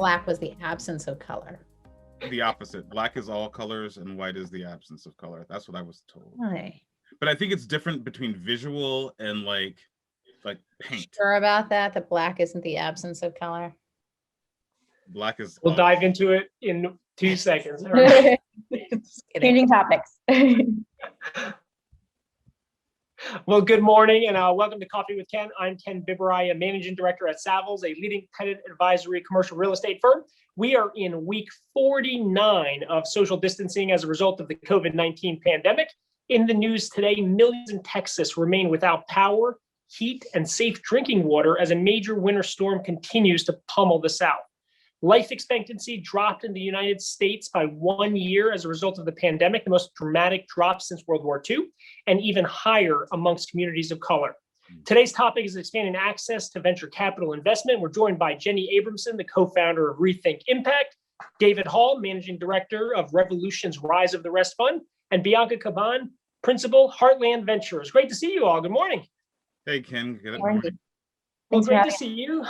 black was the absence of color. The opposite. Black is all colors and white is the absence of color. That's what I was told. Right. But I think it's different between visual and like paint. Sure about that? That black isn't the absence of color? Black is. We'll dive into it in 2 seconds. Changing topics. Well, good morning and welcome to Coffee with Ken. I'm Ken Biberai, a managing director at Savills, a leading tenant advisory commercial real estate firm. We are in week 49 of social distancing as a result of the COVID-19 pandemic. In the news today, millions in Texas remain without power, heat, and safe drinking water as a major winter storm continues to pummel the South. Life expectancy dropped in the United States by 1 year as a result of the pandemic, the most dramatic drop since World War II, and even higher amongst communities of color. Today's topic is expanding access to venture capital investment. We're joined by Jenny Abramson, the co-founder of Rethink Impact, David Hall, managing director of Revolution's Rise of the Rest Fund, and Bianca Caban, principal, Heartland Ventures. Great to see you all. Good morning. Hey, Ken. Good morning. Well, great to see you.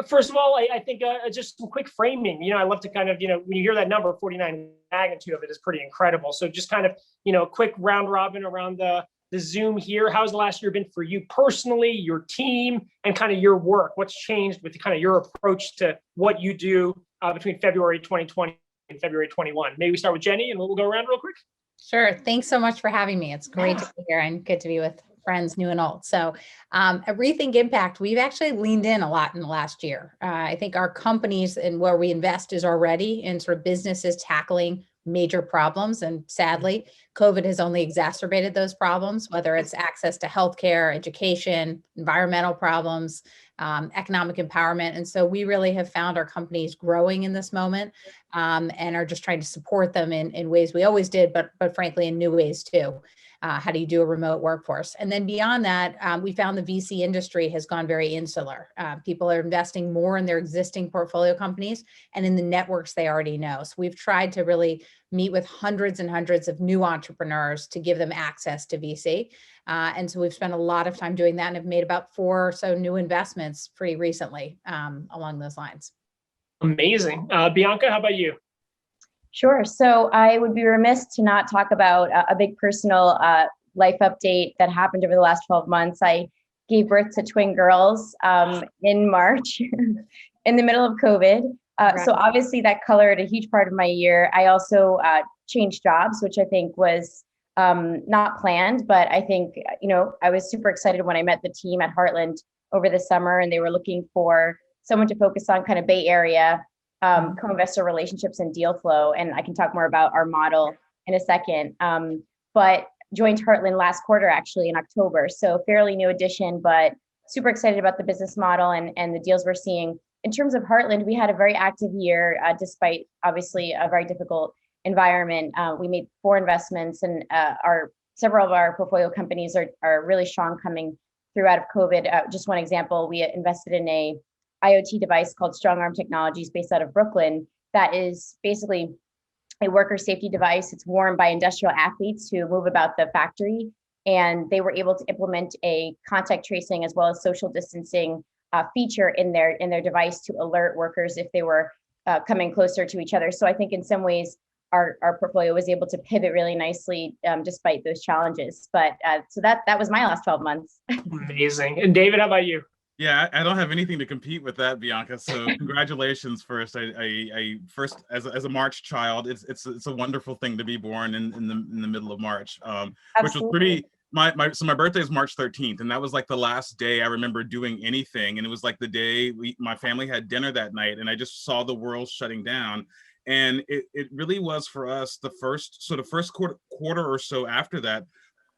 First of all, I think just some quick framing. I love to kind of, when you hear that number, 49, magnitude of it is pretty incredible. So just kind of, quick round robin around the Zoom here. How's the last year been for you personally, your team, and kind of your work? What's changed with kind of your approach to what you do between February 2020 and February 21? Maybe we start with Jenny and we'll go around real quick. Sure. Thanks so much for having me. It's great to be here and good to be with friends, new and old. So at Rethink Impact, we've actually leaned in a lot in the last year. I think our companies and where we invest is already in sort of businesses tackling major problems. And sadly, COVID has only exacerbated those problems, whether it's access to healthcare, education, environmental problems, economic empowerment. And so we really have found our companies growing in this moment and are just trying to support them in ways we always did, but frankly, in new ways too. How do you do a remote workforce? And then beyond that, we found the VC industry has gone very insular. People are investing more in their existing portfolio companies and in the networks they already know. So we've tried to really meet with hundreds and hundreds of new entrepreneurs to give them access to VC. And so we've spent a lot of time doing that and have made about 4 or so new investments pretty recently along those lines. Amazing. Bianca, how about you? Sure. So I would be remiss to not talk about a big personal life update that happened over the last 12 months. I gave birth to twin girls in March in the middle of COVID. So obviously that colored a huge part of my year. I also changed jobs, which I think was not planned, but I think, I was super excited when I met the team at Heartland over the summer, and they were looking for someone to focus on kind of Bay Area co-investor relationships and deal flow. And I can talk more about our model in a second. But joined Heartland last quarter, actually in October. So fairly new addition, but super excited about the business model and the deals we're seeing. In terms of Heartland, we had a very active year, despite obviously a very difficult environment. We made 4 investments, and several of our portfolio companies are really strong coming through out of COVID. Just one example, we invested in a IoT device called Strong Arm Technologies based out of Brooklyn. That is basically a worker safety device. It's worn by industrial athletes who move about the factory. And they were able to implement a contact tracing as well as social distancing feature in their device to alert workers if they were coming closer to each other. So I think in some ways, our portfolio was able to pivot really nicely despite those challenges. But so that was my last 12 months. Amazing. And David, how about you? Yeah, I don't have anything to compete with that, Bianca. So congratulations first. I first as a March child, it's a wonderful thing to be born in the middle of March, which was pretty. My birthday is March 13th, and that was like the last day I remember doing anything. And it was like the day my family had dinner that night, and I just saw the world shutting down. And it really was for us the first quarter or so after that.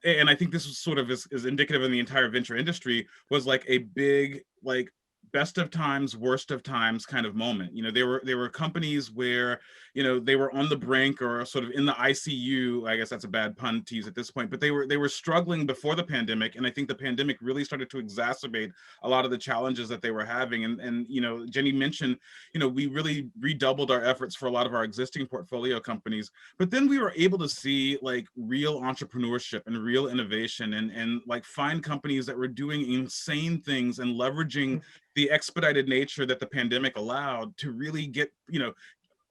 And I think this was sort of is indicative of the entire venture industry, was like a big, like, best of times, worst of times kind of moment. There were companies where, they were on the brink or sort of in the ICU. I guess that's a bad pun to use at this point, but they were struggling before the pandemic. And I think the pandemic really started to exacerbate a lot of the challenges that they were having. And Jenny mentioned, we really redoubled our efforts for a lot of our existing portfolio companies, but then we were able to see like real entrepreneurship and real innovation and like find companies that were doing insane things and leveraging the expedited nature that the pandemic allowed to really get,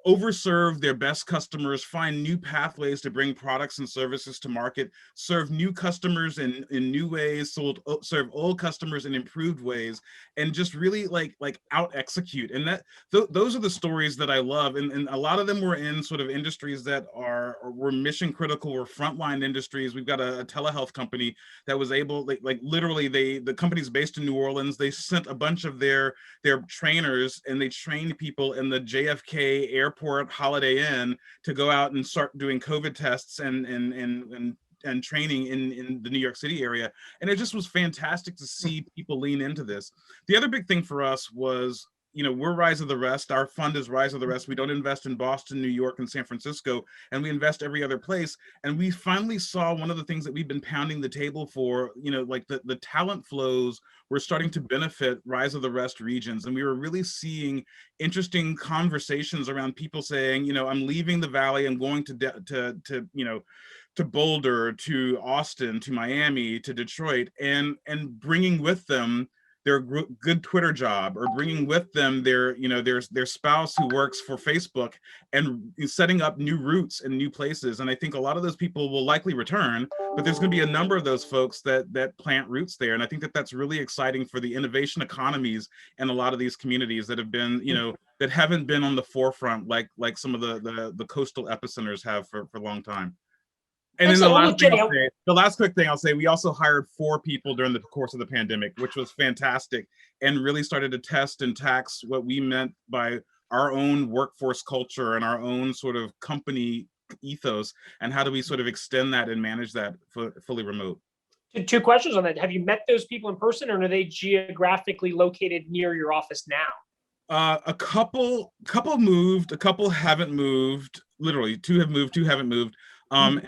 overserve their best customers, find new pathways to bring products and services to market, serve new customers in new ways, serve old customers in improved ways, and just really like out execute. And those are the stories that I love. And a lot of them were in sort of industries that were mission critical, were frontline industries. We've got a telehealth company that was able, like literally the company's based in New Orleans. They sent a bunch of their trainers and they trained people in the JFK airport Holiday Inn to go out and start doing COVID tests and training in the New York City area. And it just was fantastic to see people lean into this. The other big thing for us was, we're Rise of the Rest. Our fund is Rise of the Rest. We don't invest in Boston, New York, and San Francisco, and we invest every other place. And we finally saw one of the things that we've been pounding the table for, like the talent flows were starting to benefit Rise of the Rest regions. And we were really seeing interesting conversations around people saying, I'm leaving the Valley, I'm going to Boulder, to Austin, to Miami, to Detroit, and bringing with them their good Twitter job, or bringing with them their spouse who works for Facebook, and setting up new routes in new places. And I think a lot of those people will likely return, but there's going to be a number of those folks that plant roots there. And I think that that's really exciting for the innovation economies in a lot of these communities that have been, that haven't been on the forefront like some of the coastal epicenters have for a long time. And then the last quick thing I'll say, we also hired 4 people during the course of the pandemic, which was fantastic, and really started to test and tax what we meant by our own workforce culture and our own sort of company ethos, and how do we sort of extend that and manage that fully remote. 2 questions on that. Have you met those people in person, or are they geographically located near your office now? A couple moved, a couple haven't moved. Literally, 2 have moved, 2 haven't moved. And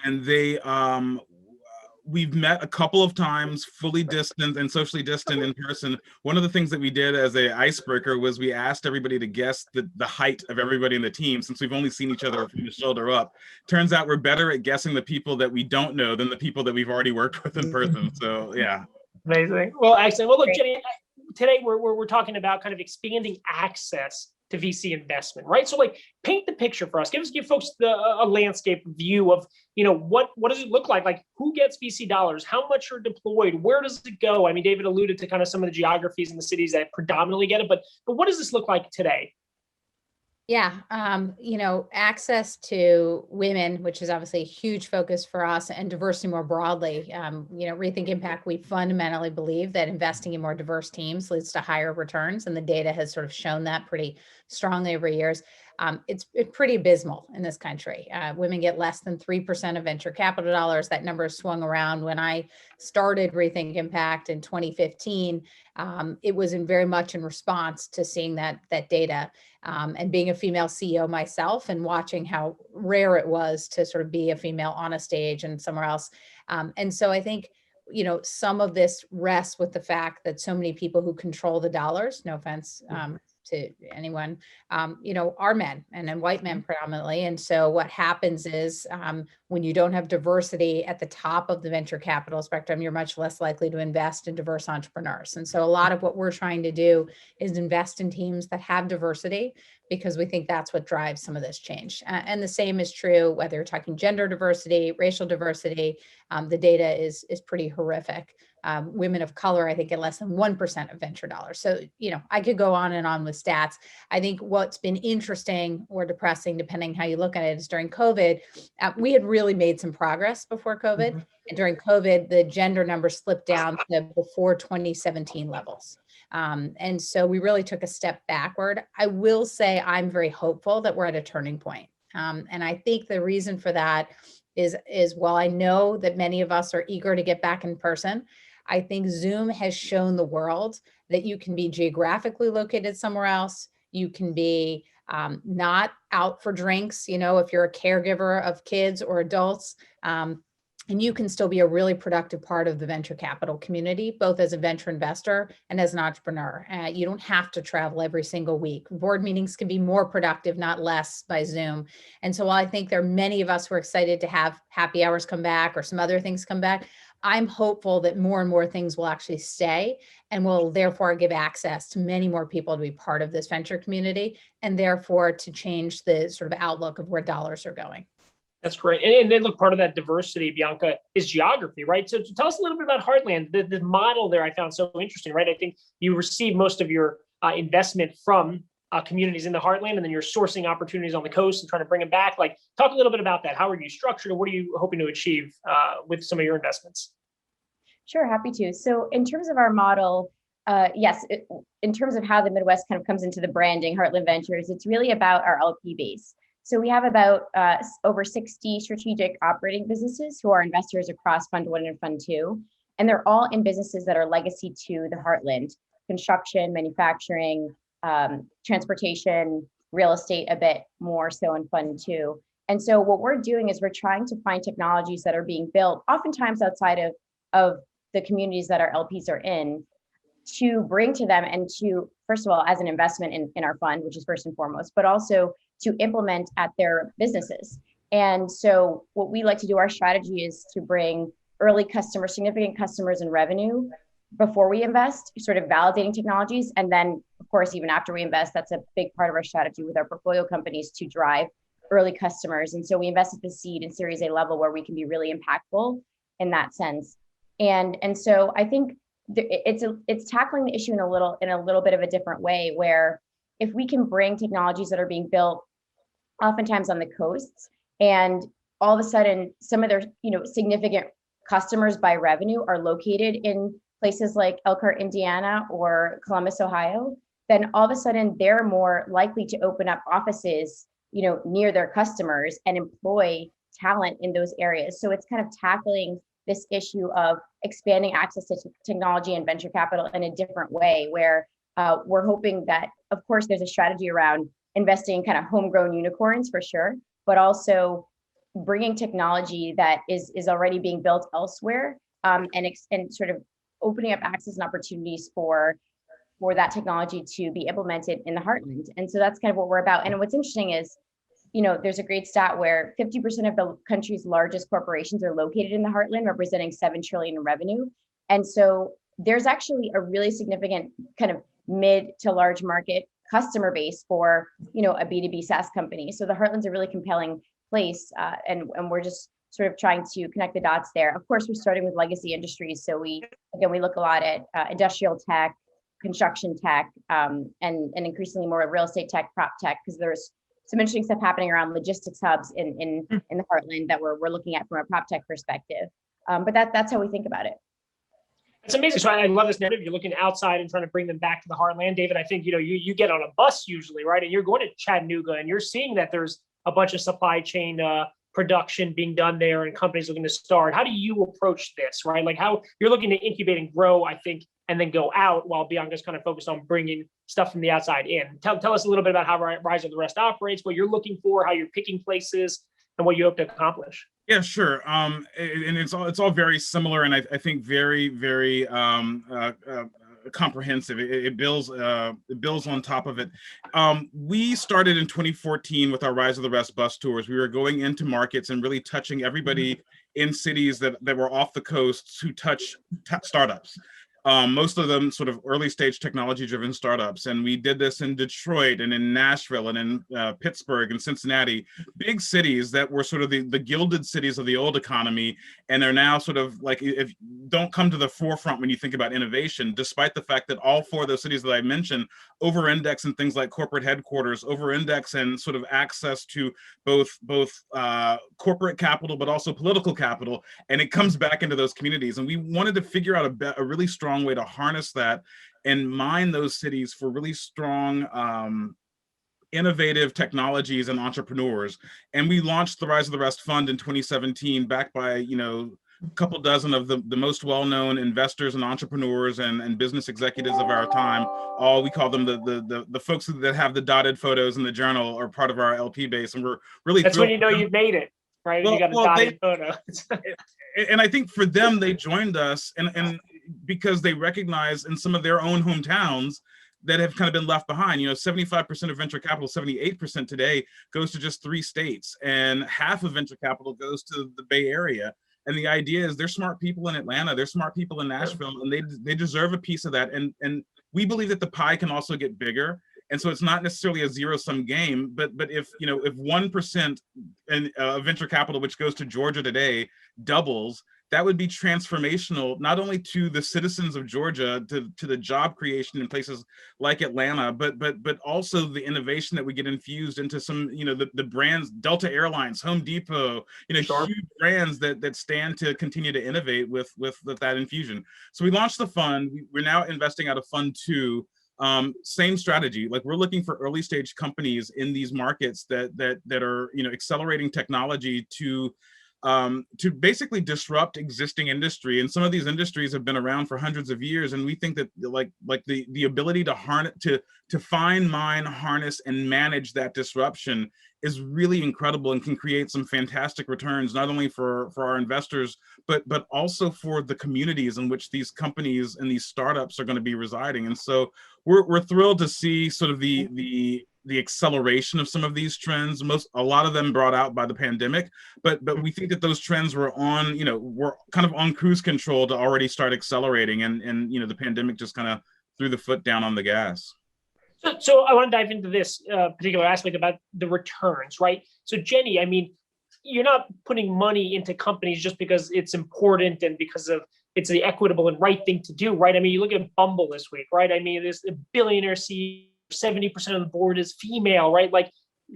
we've met a couple of times, fully distant and socially distant in person. One of the things that we did as an icebreaker was we asked everybody to guess the height of everybody in the team, since we've only seen each other from the shoulder up. Turns out we're better at guessing the people that we don't know than the people that we've already worked with in person. So yeah. Amazing. Well, excellent. Well, look, Jenny, today we're talking about kind of expanding access to VC investment, right? So like, paint the picture for us. Give folks a landscape view of, what does it look like? Like, who gets VC dollars? How much are deployed? Where does it go? I mean, David alluded to kind of some of the geographies and the cities that predominantly get it, but what does this look like today? Yeah, access to women, which is obviously a huge focus for us, and diversity more broadly. Rethink Impact, we fundamentally believe that investing in more diverse teams leads to higher returns, and the data has sort of shown that pretty strongly over years. It's pretty abysmal in this country. Women get less than 3% of venture capital dollars. That number has swung around. When I started Rethink Impact in 2015, it was very much in response to seeing that data, and being a female CEO myself and watching how rare it was to sort of be a female on a stage and somewhere else. And so I think, some of this rests with the fact that so many people who control the dollars, no offense to anyone, are men, and then white men predominantly. And so what happens is, when you don't have diversity at the top of the venture capital spectrum, you're much less likely to invest in diverse entrepreneurs. And so a lot of what we're trying to do is invest in teams that have diversity, because we think that's what drives some of this change. And the same is true whether you're talking gender diversity, racial diversity. The data is pretty horrific. Women of color, I think, get less than 1% of venture dollars. So, I could go on and on with stats. I think what's been interesting or depressing, depending how you look at it, is during COVID, we had really made some progress before COVID. Mm-hmm. And during COVID, the gender number slipped down to before 2017 levels. And so we really took a step backward. I will say I'm very hopeful that we're at a turning point. And I think the reason for that is while I know that many of us are eager to get back in person, I think Zoom has shown the world that you can be geographically located somewhere else. You can be not out for drinks, if you're a caregiver of kids or adults, and you can still be a really productive part of the venture capital community, both as a venture investor and as an entrepreneur. You don't have to travel every single week. Board meetings can be more productive, not less, by Zoom. And so while I think there are many of us who are excited to have happy hours come back or some other things come back, I'm hopeful that more and more things will actually stay and will therefore give access to many more people to be part of this venture community, and therefore to change the sort of outlook of where dollars are going. That's great. And then look, part of that diversity, Bianca, is geography, right? So tell us a little bit about Heartland. The model there I found so interesting, right? I think you receive most of your investment from communities in the Heartland, and then you're sourcing opportunities on the coast and trying to bring them back. Like, talk a little bit about that. How are you structured, and what are you hoping to achieve with some of your investments? Sure, happy to. So in terms of our model, yes, in terms of how the Midwest kind of comes into the branding, Heartland Ventures, it's really about our LP base. So we have about over 60 strategic operating businesses who are investors across Fund 1 and Fund 2. And they're all in businesses that are legacy to the Heartland: construction, manufacturing, transportation, real estate, a bit more so in Fund 2. And so what we're doing is we're trying to find technologies that are being built, oftentimes outside of the communities that our LPs are in, to bring to them and to, first of all, as an investment in our fund, which is first and foremost, but also to implement at their businesses. And so what we like to do, our strategy is to bring early customers, significant customers and revenue before we invest, sort of validating technologies. And then, of course, even after we invest, that's a big part of our strategy with our portfolio companies to drive early customers. And so we invest at the seed and Series A level where we can be really impactful in that sense. And so I think it's tackling the issue in a little bit of a different way, where if we can bring technologies that are being built oftentimes on the coasts, and all of a sudden some of their significant customers by revenue are located in places like Elkhart, Indiana, or Columbus, Ohio, then all of a sudden they're more likely to open up offices near their customers and employ talent in those areas. So it's kind of tackling this issue of expanding access to technology and venture capital in a different way, where we're hoping that, of course, there's a strategy around investing in kind of homegrown unicorns for sure, but also bringing technology that is already being built elsewhere, and sort of opening up access and opportunities for that technology to be implemented in the Heartland. And so that's kind of what we're about. And what's interesting is, there's a great stat where 50% of the country's largest corporations are located in the Heartland, representing 7 trillion in revenue. And so there's actually a really significant kind of mid to large market customer base for, a B2B SaaS company. So the Heartland's a really compelling place, and we're just sort of trying to connect the dots there. Of course, we're starting with legacy industries. So we look a lot at industrial tech, construction tech, and increasingly more real estate tech, prop tech, because there's some interesting stuff happening around logistics hubs in the Heartland that we're looking at from a prop tech perspective. But that's how we think about it. It's amazing. So I love this narrative. You're looking outside and trying to bring them back to the Heartland. David, I think, you get on a bus usually, right? And you're going to Chattanooga and you're seeing that there's a bunch of supply chain production being done there and companies looking to start. How do you approach this, right? Like, how you're looking to incubate and grow, I think, and then go out, while Bianca's kind of focused on bringing stuff from the outside in. Tell us a little bit about how Rise of the Rest operates, what you're looking for, how you're picking places, and what you hope to accomplish. Yeah, sure. And it's all very similar, and I think very, very comprehensive. It builds on top of it. We started in 2014 with our Rise of the Rest bus tours. We were going into markets and really touching everybody in cities that were off the coast who touch startups. Most of them sort of early stage technology driven startups. And we did this in Detroit and in Nashville and in Pittsburgh and Cincinnati, big cities that were sort of the gilded cities of the old economy. And they're now sort of like, if don't come to the forefront when you think about innovation, despite the fact that all 4 of those cities that I mentioned over-index in things like corporate headquarters, over-index in sort of access to both corporate capital, but also political capital. And it comes back into those communities. And we wanted to figure out a really strong way to harness that and mine those cities for really strong innovative technologies and entrepreneurs. And we launched the Rise of the Rest Fund in 2017, backed by a couple dozen of the most well-known investors and entrepreneurs and business executives of our time. All we call them the folks that have the dotted photos in the journal are part of our LP base, and we're really that's when you've made it, right? Well, you got a dotted photo. And I think for them, they joined us and because they recognize in some of their own hometowns that have kind of been left behind. 75% of venture capital, 78% today goes to just 3 states, and half of venture capital goes to the Bay Area. And the idea is there's smart people in Atlanta, there's smart people in Nashville, and they deserve a piece of that. And we believe that the pie can also get bigger. And so it's not necessarily a zero-sum game, but if if 1% in venture capital, which goes to Georgia today, doubles, that would be transformational, not only to the citizens of Georgia, to the job creation in places like Atlanta, but also the innovation that we get infused into some, the brands, Delta Airlines, Home Depot, Sure. huge brands that stand to continue to innovate with that infusion. So we launched the fund. We're now investing out of Fund 2. Same strategy. Like, we're looking for early stage companies in these markets that are accelerating technology to basically disrupt existing industry. And some of these industries have been around for hundreds of years, and we think that like the ability to harness, to find, mine, harness, and manage that disruption is really incredible and can create some fantastic returns, not only for our investors, but also for the communities in which these companies and these startups are going to be residing. And so we're thrilled to see sort of the acceleration of some of these trends, a lot of them brought out by the pandemic, but we think that those trends were were kind of on cruise control to already start accelerating, and the pandemic just kind of threw the foot down on the gas. So I want to dive into this particular aspect about the returns, right? So Jenny, I mean, you're not putting money into companies just because it's important and because of it's the equitable and right thing to do, right? I mean, you look at Bumble this week, right? I mean, there's a billionaire CEO, 70% of the board is female, right? Like,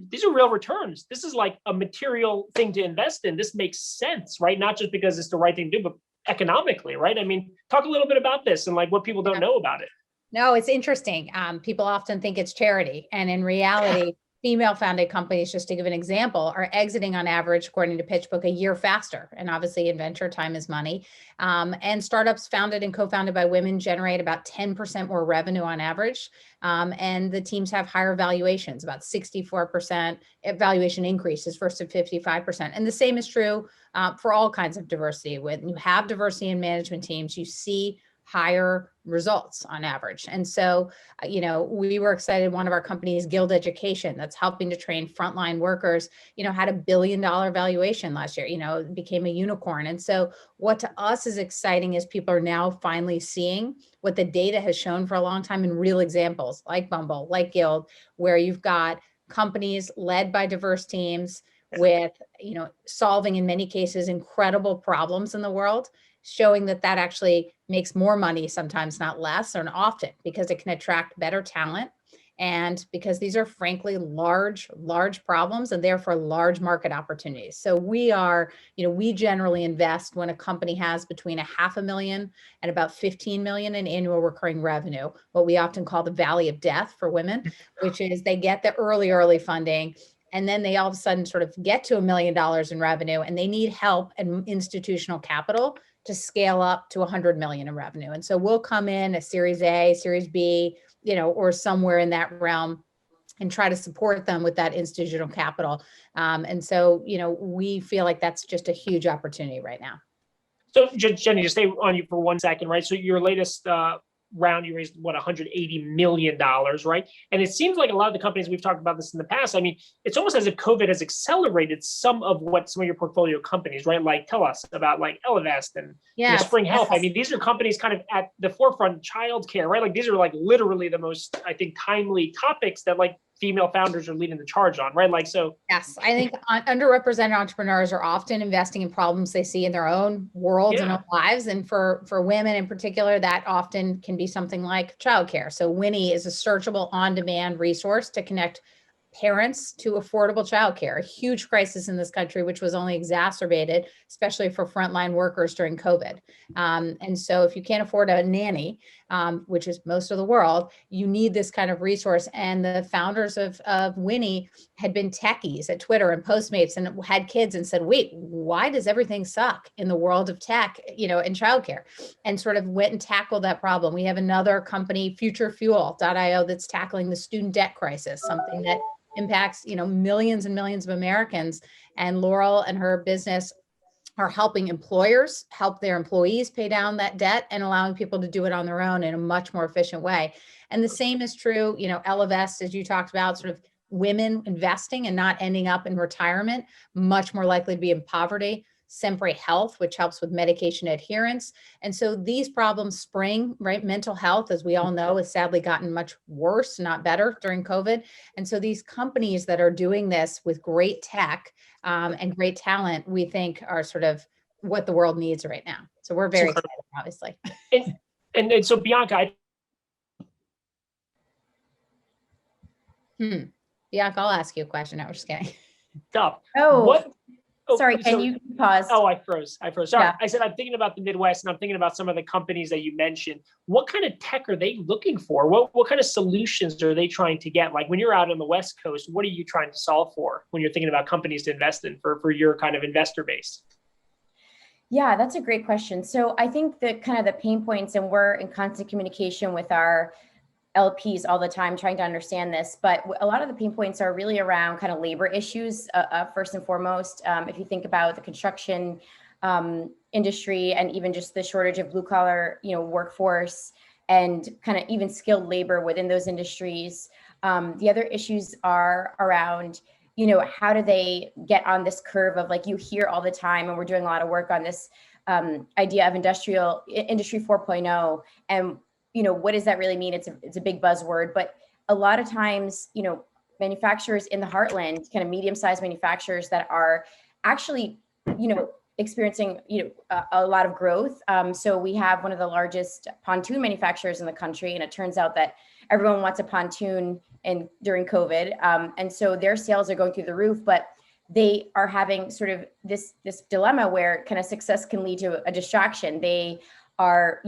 these are real returns. This is like a material thing to invest in. This makes sense, right? Not just because it's the right thing to do, but economically, right? I mean, talk a little bit about this and like what people don't know about it. No, it's interesting. People often think it's charity, and in reality, female-founded companies, just to give an example, are exiting on average, according to PitchBook, a year faster. And obviously, in venture, time is money. And startups founded and co-founded by women generate about 10% more revenue on average. And the teams have higher valuations, about 64% valuation increases versus 55%. And the same is true for all kinds of diversity. When you have diversity in management teams, you see higher results on average. And so, we were excited. One of our companies, Guild Education, that's helping to train frontline workers, had $1 billion valuation last year, it became a unicorn. And so what to us is exciting is people are now finally seeing what the data has shown for a long time in real examples like Bumble, like Guild, where you've got companies led by diverse teams with, solving in many cases incredible problems in the world, showing that actually makes more money, sometimes not less, or often, because it can attract better talent. And because these are frankly large problems and therefore large market opportunities. So we generally invest when a company has between $500,000 and about 15 million in annual recurring revenue, what we often call the valley of death for women, which is they get the early funding, and then they all of a sudden sort of get to $1 million in revenue, and they need help and institutional capital to scale up to 100 million in revenue. And so we'll come in a Series A, Series B, or somewhere in that realm, and try to support them with that institutional capital. And so, we feel like that's just a huge opportunity right now. So Jenny, just stay on you for 1 second, right? So your latest round, you raised $180 million, right? And it seems like a lot of the companies, we've talked about this in the past, I mean, it's almost as if COVID has accelerated some of your portfolio companies, right? Like, tell us about like Elevest and Spring Health. I mean, these are companies kind of at the forefront, childcare, right? Like, these are like literally the most, I think, timely topics that like female founders are leading the charge on, right? Like, so. Yes, I think underrepresented entrepreneurs are often investing in problems they see in their own world and own lives. And for women in particular, that often can be something like childcare. So Winnie is a searchable on-demand resource to connect parents to affordable childcare, a huge crisis in this country, which was only exacerbated, especially for frontline workers during COVID. And so if you can't afford a nanny, which is most of the world, you need this kind of resource. And the founders of Winnie had been techies at Twitter and Postmates and had kids and said, wait, why does everything suck in the world of tech, in childcare? And sort of went and tackled that problem. We have another company, futurefuel.io, that's tackling the student debt crisis, something that impacts, millions and millions of Americans. And Laurel and her business are helping employers help their employees pay down that debt and allowing people to do it on their own in a much more efficient way. And the same is true, Elevest, as you talked about, sort of women investing and not ending up in retirement, much more likely to be in poverty. Sempre Health, which helps with medication adherence. And so these problems spring, right? Mental health, as we all know, has sadly gotten much worse, not better during COVID. And so these companies that are doing this with great tech and great talent, we think are sort of what the world needs right now. So we're very excited, obviously. And so Bianca, Bianca, I'll ask you a question. No, we're just kidding. Stop. Oh, What? sorry, can you pause? Oh, I froze. Sorry. Yeah. I said, I'm thinking about the Midwest and I'm thinking about some of the companies that you mentioned. What kind of tech are they looking for? What kind of solutions are they trying to get? Like when you're out on the West Coast, what are you trying to solve for when you're thinking about companies to invest in for your kind of investor base? Yeah, that's a great question. So I think that kind of the pain points, and we're in constant communication with our LPs all the time trying to understand this, but a lot of the pain points are really around kind of labor issues, first and foremost. If you think about the construction industry and even just the shortage of blue collar, workforce and kind of even skilled labor within those industries. The other issues are around, how do they get on this curve of, like, you hear all the time, and we're doing a lot of work on this idea of industry 4.0, and what does that really mean? It's a big buzzword, but a lot of times, manufacturers in the heartland, kind of medium-sized manufacturers that are actually, experiencing, a lot of growth. So we have one of the largest pontoon manufacturers in the country, and it turns out that everyone wants a pontoon during COVID. And so their sales are going through the roof, but they are having sort of this dilemma where kind of success can lead to a distraction. They are,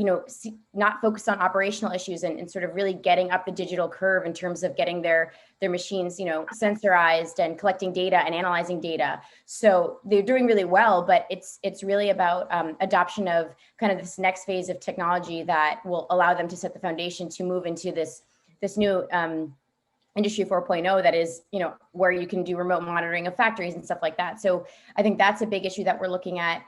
not focused on operational issues and sort of really getting up the digital curve in terms of getting their machines, sensorized and collecting data and analyzing data. So they're doing really well, but it's really about adoption of kind of this next phase of technology that will allow them to set the foundation to move into this new industry 4.0 that is, where you can do remote monitoring of factories and stuff like that. So I think that's a big issue that we're looking at.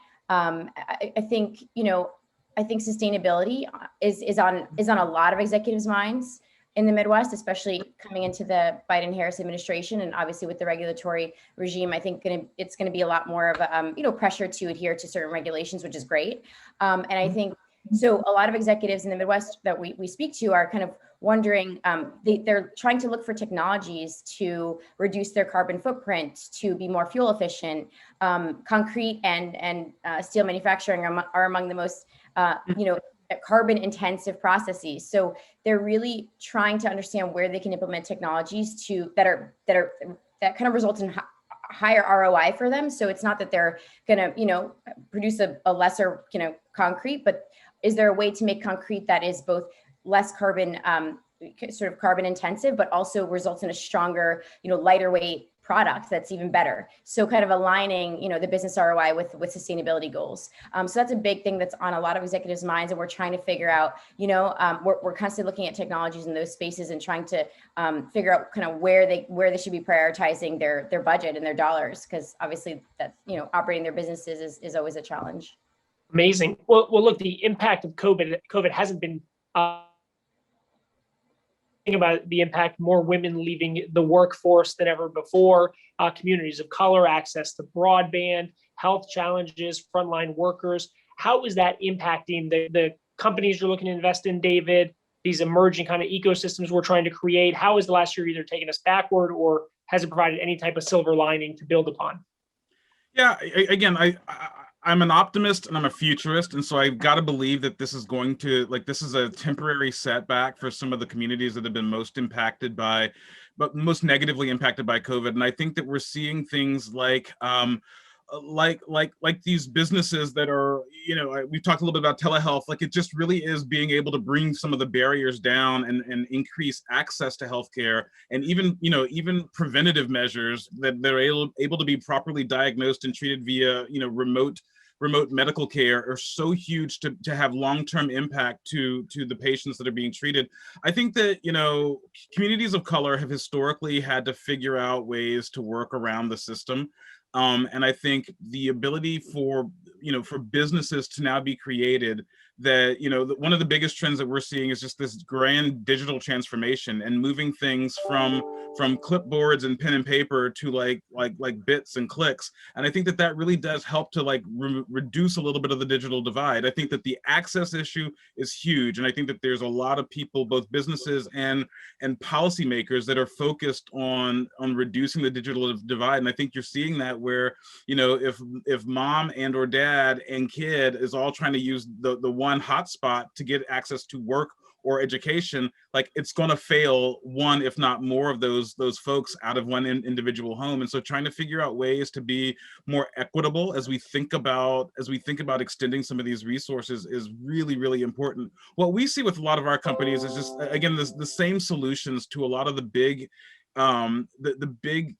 I think sustainability is on a lot of executives' minds in the Midwest, especially coming into the Biden-Harris administration, and obviously with the regulatory regime. I think it's going to be a lot more of a pressure to adhere to certain regulations, which is great. And I think so. A lot of executives in the Midwest that we speak to are kind of wondering. They're trying to look for technologies to reduce their carbon footprint, to be more fuel efficient. Concrete and steel manufacturing are among the most carbon intensive processes. So they're really trying to understand where they can implement technologies that kind of result in higher ROI for them. So it's not that they're going to, produce a lesser, concrete, but is there a way to make concrete that is both less carbon, sort of carbon intensive, but also results in a stronger, lighter weight product that's even better. So kind of aligning, the business ROI with sustainability goals. So that's a big thing that's on a lot of executives' minds, and we're trying to figure out, we're constantly looking at technologies in those spaces and trying to figure out kind of where they should be prioritizing their budget and their dollars, because obviously that, operating their businesses is always a challenge. Amazing. Well, look, the impact of COVID hasn't been. About the impact, more women leaving the workforce than ever before, communities of color, access to broadband, health challenges, frontline workers. How is that impacting the companies you're looking to invest in, David? These emerging kind of ecosystems we're trying to create. How has the last year either taken us backward, or has it provided any type of silver lining to build upon? Yeah, again, I'm an optimist and I'm a futurist, and so I've got to believe that this is going to, this is a temporary setback for some of the communities that have been most negatively impacted by COVID. And I think that we're seeing things like these businesses that are, we've talked a little bit about telehealth. It just really is being able to bring some of the barriers down and increase access to healthcare, and even preventative measures that they're able to be properly diagnosed and treated via, remote medical care are so huge to have long-term impact to the patients that are being treated. I think that, communities of color have historically had to figure out ways to work around the system. And I think the ability for, for businesses to now be created that, one of the biggest trends that we're seeing is just this grand digital transformation and moving things from clipboards and pen and paper to like bits and clicks. And I think that really does help to like reduce a little bit of the digital divide. I think that the access issue is huge. And I think that there's a lot of people, both businesses and policymakers, that are focused on reducing the digital divide. And I think you're seeing that where, if mom and or dad and kid is all trying to use the one hotspot to get access to work or education, like it's going to fail one, if not more, of those folks out of one individual home. And so trying to figure out ways to be more equitable as we think about extending some of these resources is really, really important. What we see with a lot of our companies is just, again, the same solutions to a lot of the big the big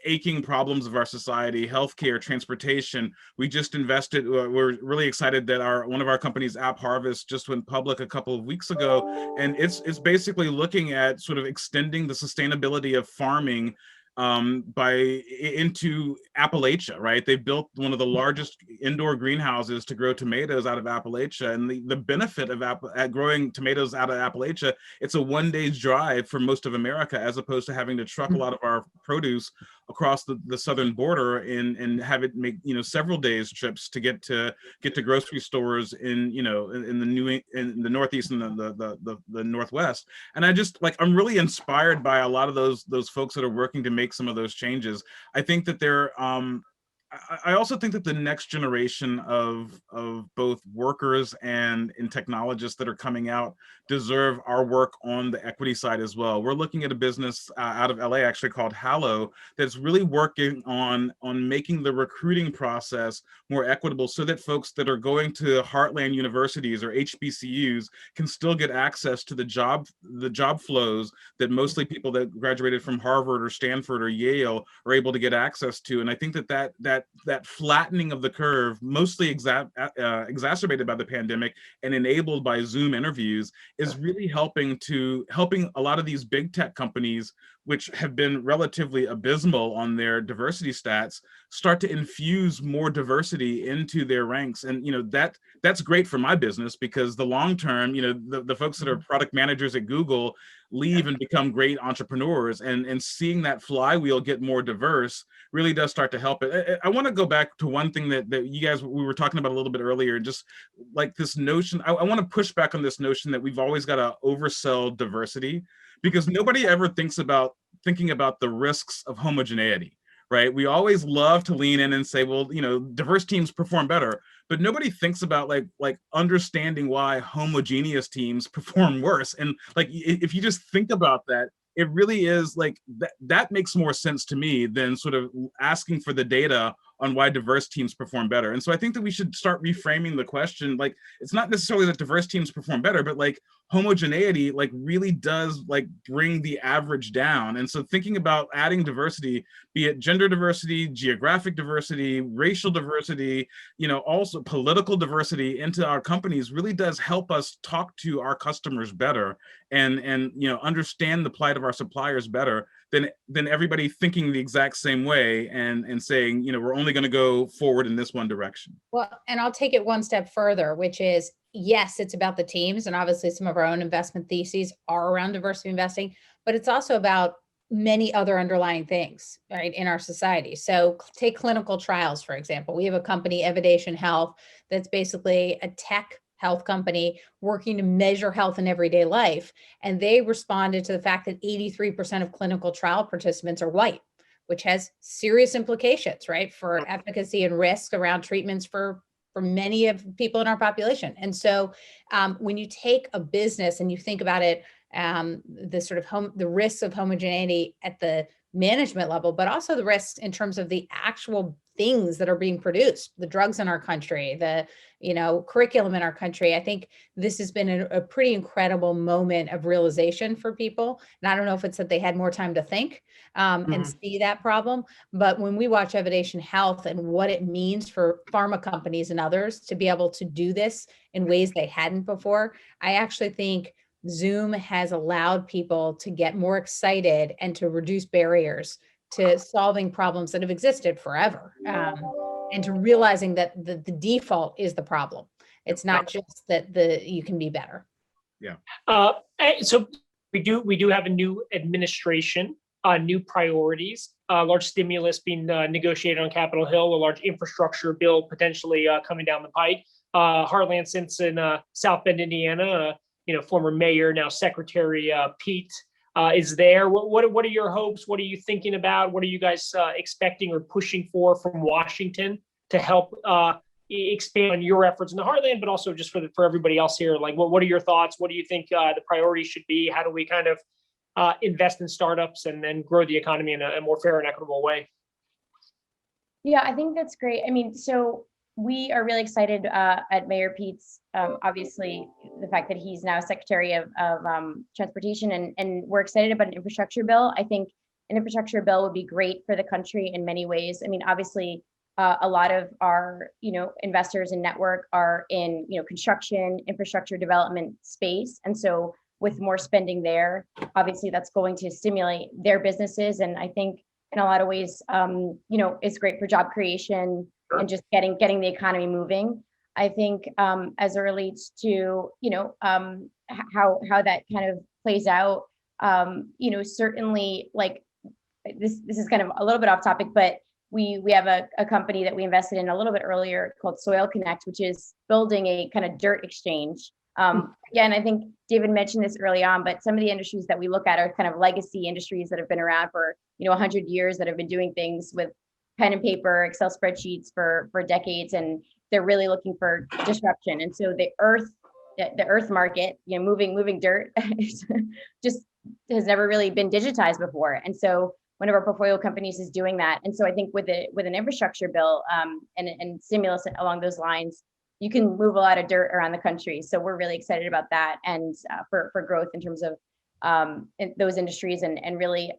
aching problems of our society: healthcare, transportation. We just invested, we're really excited that one of our companies, App Harvest, just went public a couple of weeks ago, and it's basically looking at sort of extending the sustainability of farming into Appalachia, right? They built one of the largest indoor greenhouses to grow tomatoes out of Appalachia. And the benefit of growing tomatoes out of Appalachia, it's a 1 day's drive for most of America, as opposed to having to truck a lot of our produce across the southern border and have it make several days trips to get to grocery stores in the Northeast and the Northwest. And I'm really inspired by a lot of those folks that are working to make some of those changes. I think that I also think that the next generation of both workers and technologists that are coming out deserve our work on the equity side as well. We're looking at a business out of LA actually called Hallow that's really working on making the recruiting process more equitable, so that folks that are going to Heartland universities or HBCUs can still get access to the job flows that mostly people that graduated from Harvard or Stanford or Yale are able to get access to. And I think that flattening of the curve, mostly exacerbated by the pandemic and enabled by Zoom interviews, is really helping a lot of these big tech companies, which have been relatively abysmal on their diversity stats, start to infuse more diversity into their ranks. And that's great for my business, because the long term, the folks that are product managers at Google leave and become great entrepreneurs, and seeing that flywheel get more diverse really does start to help it. I want to go back to one thing that you guys, we were talking about a little bit earlier, just like this notion. I want to push back on this notion that we've always got to oversell diversity, because nobody ever thinking about the risks of homogeneity, right? We always love to lean in and say, well, diverse teams perform better, but nobody thinks about like understanding why homogeneous teams perform worse. And like, if you just think about that, it really is like that makes more sense to me than sort of asking for the data on why diverse teams perform better. And so I think that we should start reframing the question. Like, it's not necessarily that diverse teams perform better, but like homogeneity like really does like bring the average down. And so thinking about adding diversity, be it gender diversity, geographic diversity, racial diversity, also political diversity into our companies, really does help us talk to our customers better and understand the plight of our suppliers better than everybody thinking the exact same way and saying, we're only going to go forward in this one direction. Well, and I'll take it one step further, which is, yes, it's about the teams, and obviously some of our own investment theses are around diversity investing, but it's also about many other underlying things, right, in our society. So take clinical trials, for example. We have a company, Evidation Health, that's basically a tech health company working to measure health in everyday life. And they responded to the fact that 83% of clinical trial participants are white, which has serious implications, right, for efficacy and risk around treatments for many of people in our population. And so when you take a business and you think about it, the sort of the risks of homogeneity at the management level, but also the risks in terms of the actual things that are being produced, the drugs in our country, the curriculum in our country. I think this has been a pretty incredible moment of realization for people. And I don't know if it's that they had more time to think and see that problem, but when we watch Evidation Health and what it means for pharma companies and others to be able to do this in ways they hadn't before, I actually think Zoom has allowed people to get more excited and to reduce barriers to solving problems that have existed forever. and to realizing that the default is the problem. It's not just that you can be better. Yeah. So we do have a new administration, new priorities, large stimulus being negotiated on Capitol Hill, a large infrastructure bill potentially coming down the pike. Heartland since in South Bend, Indiana, former mayor, now Secretary Pete is there. What are your hopes? What are you thinking about? What are you guys expecting or pushing for from Washington to help expand on your efforts in the Heartland, but also just for everybody else here? Like, what are your thoughts? What do you think the priorities should be? How do we kind of invest in startups and then grow the economy in a more fair and equitable way? Yeah, I think that's great. I mean, so we are really excited at Mayor Pete's, obviously, the fact that he's now Secretary of Transportation, and we're excited about an infrastructure bill. I think an infrastructure bill would be great for the country in many ways. I mean, obviously, a lot of our, investors and network are in, construction, infrastructure development space. And so with more spending there, obviously that's going to stimulate their businesses. And I think in a lot of ways, it's great for job creation and just getting the economy moving. I think as it relates to, how that kind of plays out, certainly like this is kind of a little bit off topic, but we have a company that we invested in a little bit earlier called Soil Connect, which is building a kind of dirt exchange. Again, I think David mentioned this early on, but some of the industries that we look at are kind of legacy industries that have been around for 100 years, that have been doing things with pen and paper, Excel spreadsheets for decades, and they're really looking for disruption. And so the earth market, moving dirt just has never really been digitized before. And so one of our portfolio companies is doing that. And so I think with an infrastructure bill and stimulus along those lines, you can move a lot of dirt around the country. So we're really excited about that, and for growth in terms of in those industries, and really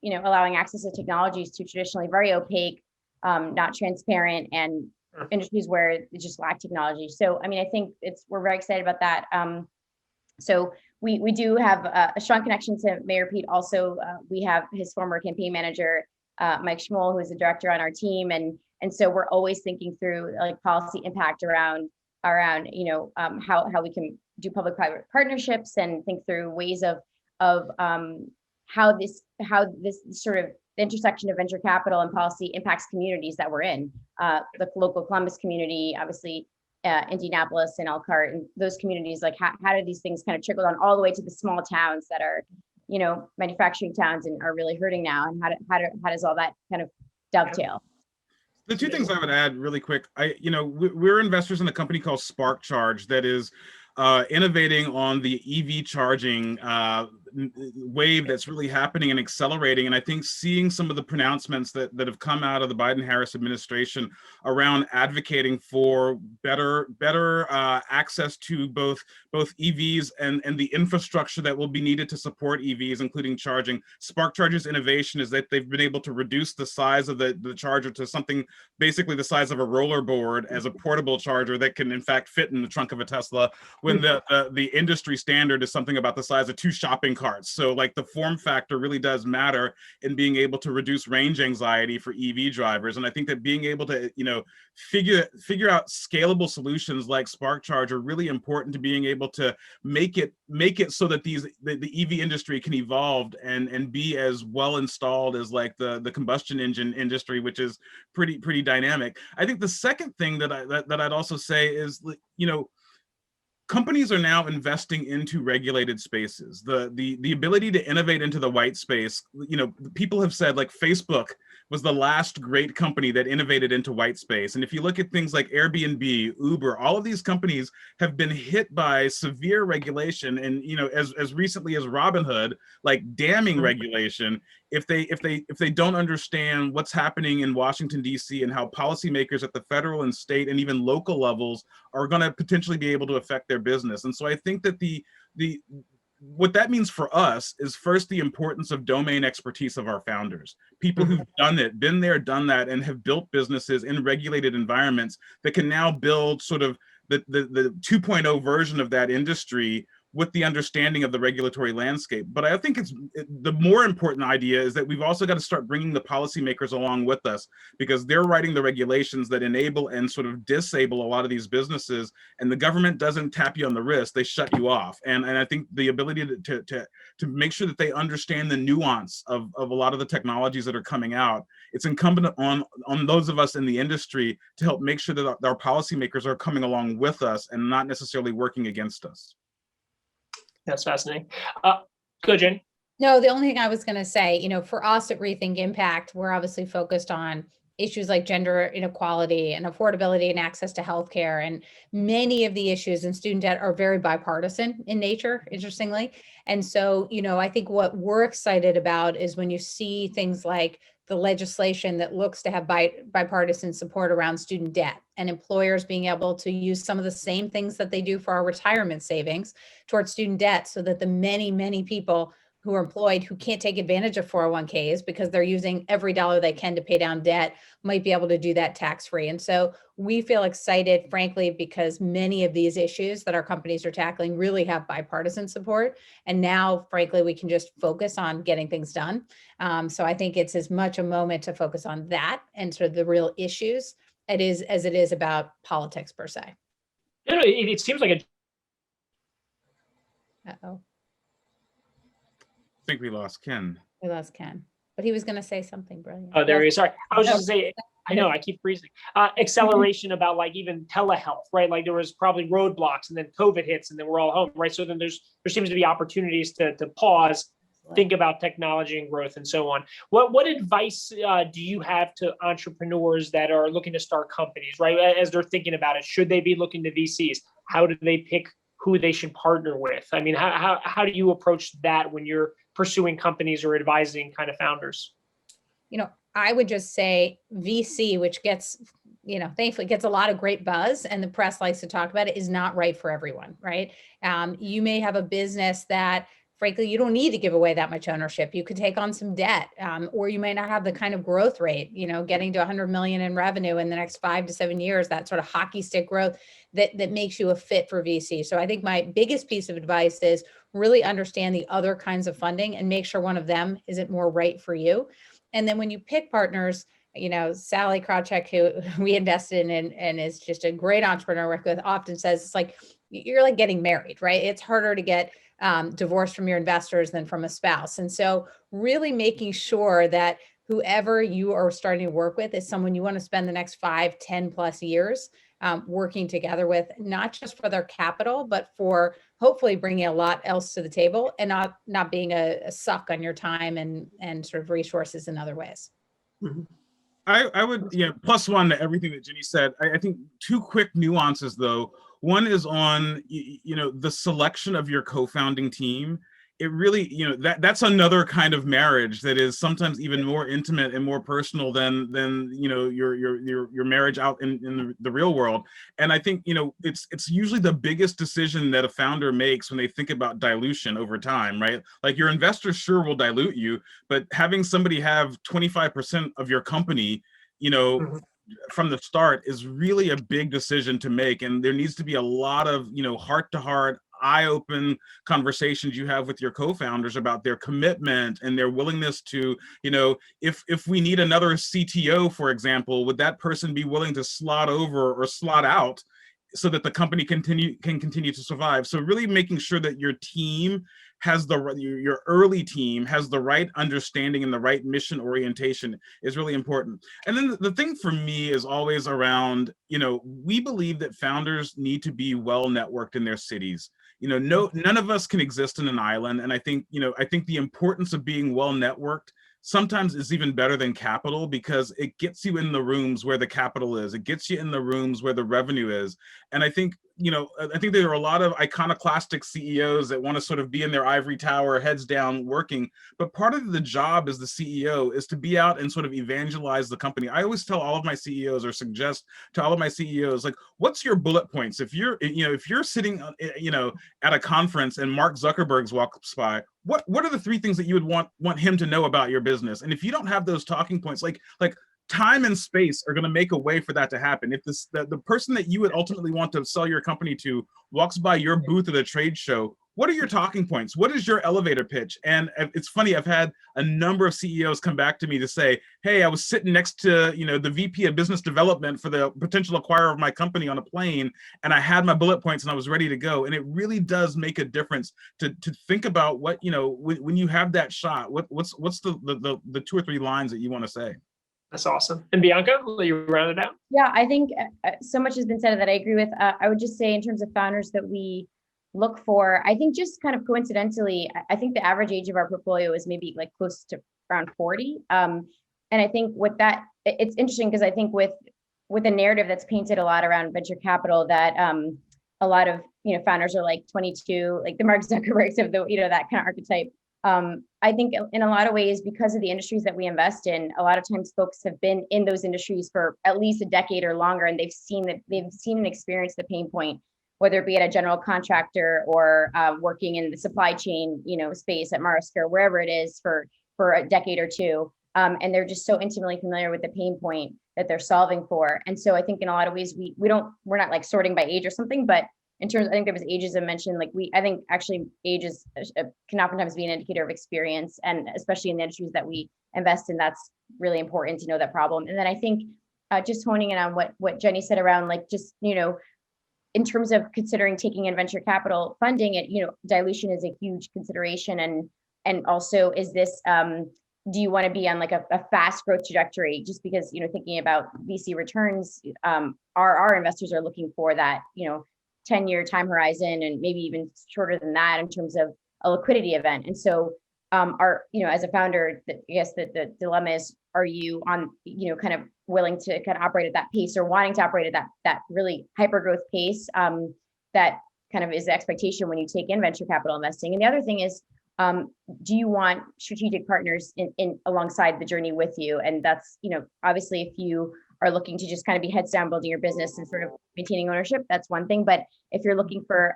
allowing access to technologies to traditionally very opaque, not transparent, and industries where it just lack technology. So I mean, I think we're very excited about that. So we do have a strong connection to Mayor Pete. Also, we have his former campaign manager, Mike Schmoll, who is a director on our team, and so we're always thinking through like policy impact around how we can do public-private partnerships, and think through ways of how this sort of the intersection of venture capital and policy impacts communities that we're in, the local Columbus community, obviously. Indianapolis and Elkhart and those communities, like how do these things kind of trickle down all the way to the small towns that are, manufacturing towns and are really hurting now, and how does all that kind of dovetail? The two things I would add really quick, we're investors in a company called Spark Charge that is innovating on the EV charging wave that's really happening and accelerating. And I think seeing some of the pronouncements that have come out of the Biden-Harris administration around advocating for better access to both EVs and the infrastructure that will be needed to support EVs, including charging. Spark Charge's innovation is that they've been able to reduce the size of the charger to something basically the size of a rollerboard as a portable charger that can in fact fit in the trunk of a Tesla, when the industry standard is something about the size of 2 shopping carts. So like the form factor really does matter in being able to reduce range anxiety for EV drivers. And I think that being able to, figure out scalable solutions like Spark Charge are really important to being able to make it so that the EV industry can evolve and be as well installed as like the combustion engine industry, which is pretty dynamic. I think the second thing that I'd also say is, companies are now investing into regulated spaces. The ability to innovate into the white space, people have said like Facebook was the last great company that innovated into white space. And if you look at things like Airbnb, Uber, all of these companies have been hit by severe regulation. And, as recently as Robinhood, like damning regulation, if they don't understand what's happening in Washington, D.C. and how policymakers at the federal and state and even local levels are going to potentially be able to affect their business. And so I think that what that means for us is first the importance of domain expertise of our founders, people who've done it, been there, done that, and have built businesses in regulated environments that can now build sort of the 2.0 version of that industry with the understanding of the regulatory landscape. But I think the more important idea is that we've also got to start bringing the policymakers along with us, because they're writing the regulations that enable and sort of disable a lot of these businesses, and the government doesn't tap you on the wrist, they shut you off. And I think the ability to make sure that they understand the nuance of a lot of the technologies that are coming out, it's incumbent on those of us in the industry to help make sure that our policymakers are coming along with us and not necessarily working against us. That's fascinating. Go, Jen. No, the only thing I was going to say, for us at Rethink Impact, we're obviously focused on issues like gender inequality and affordability and access to healthcare. And many of the issues in student debt are very bipartisan in nature, interestingly. And so, I think what we're excited about is when you see things like the legislation that looks to have bipartisan support around student debt, and employers being able to use some of the same things that they do for our retirement savings towards student debt, so that the many, many people who are employed who can't take advantage of 401ks because they're using every dollar they can to pay down debt might be able to do that tax-free. And so we feel excited, frankly, because many of these issues that our companies are tackling really have bipartisan support. And now, frankly, we can just focus on getting things done. So I think it's as much a moment to focus on that and sort of the real issues as it is about politics per se. It seems like Uh-oh. I think we lost Ken. We lost Ken, but he was going to say something brilliant. Oh, there he is. Sorry. I was just going to say, I know I keep freezing. Acceleration about like even telehealth, right? Like there was probably roadblocks, and then COVID hits, and then we're all home, right? So then there seems to be opportunities to pause, think about technology and growth and so on. What advice do you have to entrepreneurs that are looking to start companies, right? As they're thinking about it, should they be looking to VCs? How do they pick who they should partner with? I mean, how do you approach that when you're pursuing companies or advising kind of founders? I would just say VC, which gets, thankfully gets a lot of great buzz and the press likes to talk about it, is not right for everyone, right? You may have a business that, frankly, you don't need to give away that much ownership. You could take on some debt, or you may not have the kind of growth rate, getting to 100 million in revenue in the next 5 to 7 years, that sort of hockey stick growth that makes you a fit for VC. So I think my biggest piece of advice is really understand the other kinds of funding and make sure one of them isn't more right for you. And then when you pick partners, Sally Krawcheck, who we invested in and is just a great entrepreneur work with, often says it's like, you're like getting married, right? It's harder to get divorced from your investors than from a spouse. And so really making sure that whoever you are starting to work with is someone you want to spend the next 5, 10 plus years working together with, not just for their capital, but for hopefully bringing a lot else to the table and not being a suck on your time and sort of resources in other ways. Mm-hmm. I would, plus one to everything that Ginny said. I think 2 quick nuances though. One is on, the selection of your co-founding team. It really, that's another kind of marriage that is sometimes even more intimate and more personal than your marriage out in the real world. And I think, it's usually the biggest decision that a founder makes when they think about dilution over time, right? Like your investors sure will dilute you, but having somebody have 25% of your company, from the start is really a big decision to make. And there needs to be a lot of, heart-to-heart, eye-open conversations you have with your co-founders about their commitment and their willingness to, if we need another CTO, for example, would that person be willing to slot over or slot out so that the company can continue to survive? So really making sure that your team has your early team has the right understanding and the right mission orientation is really important. And then the thing for me is always around, we believe that founders need to be well networked in their cities. None of us can exist in an island. And I think the importance of being well networked sometimes is even better than capital, because it gets you in the rooms where the capital is. It gets you in the rooms where the revenue is. And I think there are a lot of iconoclastic CEOs that want to sort of be in their ivory tower, heads down, working. But part of the job as the CEO is to be out and sort of evangelize the company. I always tell all of my CEOs, or suggest to all of my CEOs, like, what's your bullet points? If you're sitting, at a conference and Mark Zuckerberg walks by, what are the 3 things that you would want him to know about your business? And if you don't have those talking points, like time and space are going to make a way for that to happen. If the person that you would ultimately want to sell your company to walks by your booth at a trade show, what are your talking points? What is your elevator pitch? And it's funny, I've had a number of CEOs come back to me to say, hey, I was sitting next to, the VP of business development for the potential acquirer of my company on a plane, and I had my bullet points and I was ready to go. And it really does make a difference to think about what, when you have that shot, what's the 2 or 3 lines that you want to say? That's awesome. And Bianca, will you round it out? Yeah, I think so much has been said that I agree with. I would just say in terms of founders that we look for, I think just kind of coincidentally, I think the average age of our portfolio is maybe like close to around 40. And I think with that, it's interesting because I think with a narrative that's painted a lot around venture capital that a lot of founders are like 22, like the Mark Zuckerbergs of the that kind of archetype. I think in a lot of ways, because of the industries that we invest in, a lot of times folks have been in those industries for at least a decade or longer, and they've seen and experienced the pain point, whether it be at a general contractor or working in the supply chain, space at Maersk or wherever it is for a decade or two. And they're just so intimately familiar with the pain point that they're solving for. And so I think in a lot of ways, we're not like sorting by age or something, but in terms, I think there was ages I mentioned, I think actually ages can oftentimes be an indicator of experience, and especially in the industries that we invest in, that's really important to know that problem. And then I think just honing in on what Jenny said around in terms of considering taking in venture capital funding, dilution is a huge consideration, and also is this do you want to be on like a fast growth trajectory? Just because thinking about VC returns, our investors are looking for that 10-year time horizon, and maybe even shorter than that in terms of a liquidity event. And so as a founder, I guess the dilemma is, are you on, kind of willing to kind of operate at that pace, or wanting to operate at that really hyper growth pace that kind of is the expectation when you take in venture capital investing. And the other thing is, do you want strategic partners in alongside the journey with you? And that's, obviously if you are looking to just kind of be heads down building your business and sort of maintaining ownership, that's one thing. But if you're looking for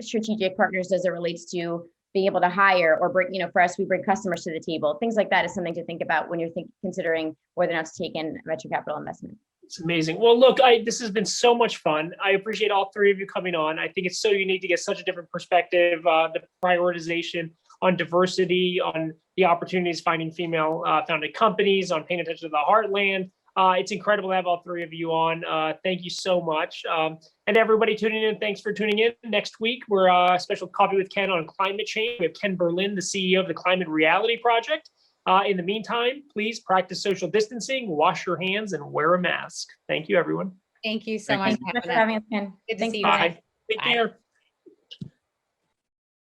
strategic partners as it relates to being able to hire or bring, for us, we bring customers to the table, things like that is something to think about when you're considering whether or not to take in venture capital investment. It's amazing. Well, look, this has been so much fun. I appreciate all 3 of you coming on. I think it's so unique to get such a different perspective, the prioritization on diversity, on the opportunities finding female founded companies, on paying attention to the heartland. It's incredible to have all 3 of you on. Thank you so much. And everybody tuning in, thanks for tuning in. Next week, we're a special Coffee with Ken on climate change. We have Ken Berlin, the CEO of the Climate Reality Project. In the meantime, please practice social distancing, wash your hands, and wear a mask. Thank you, everyone. Thank you so much Thanks so much for having us, Ken. Good to see you. Bye. Take care.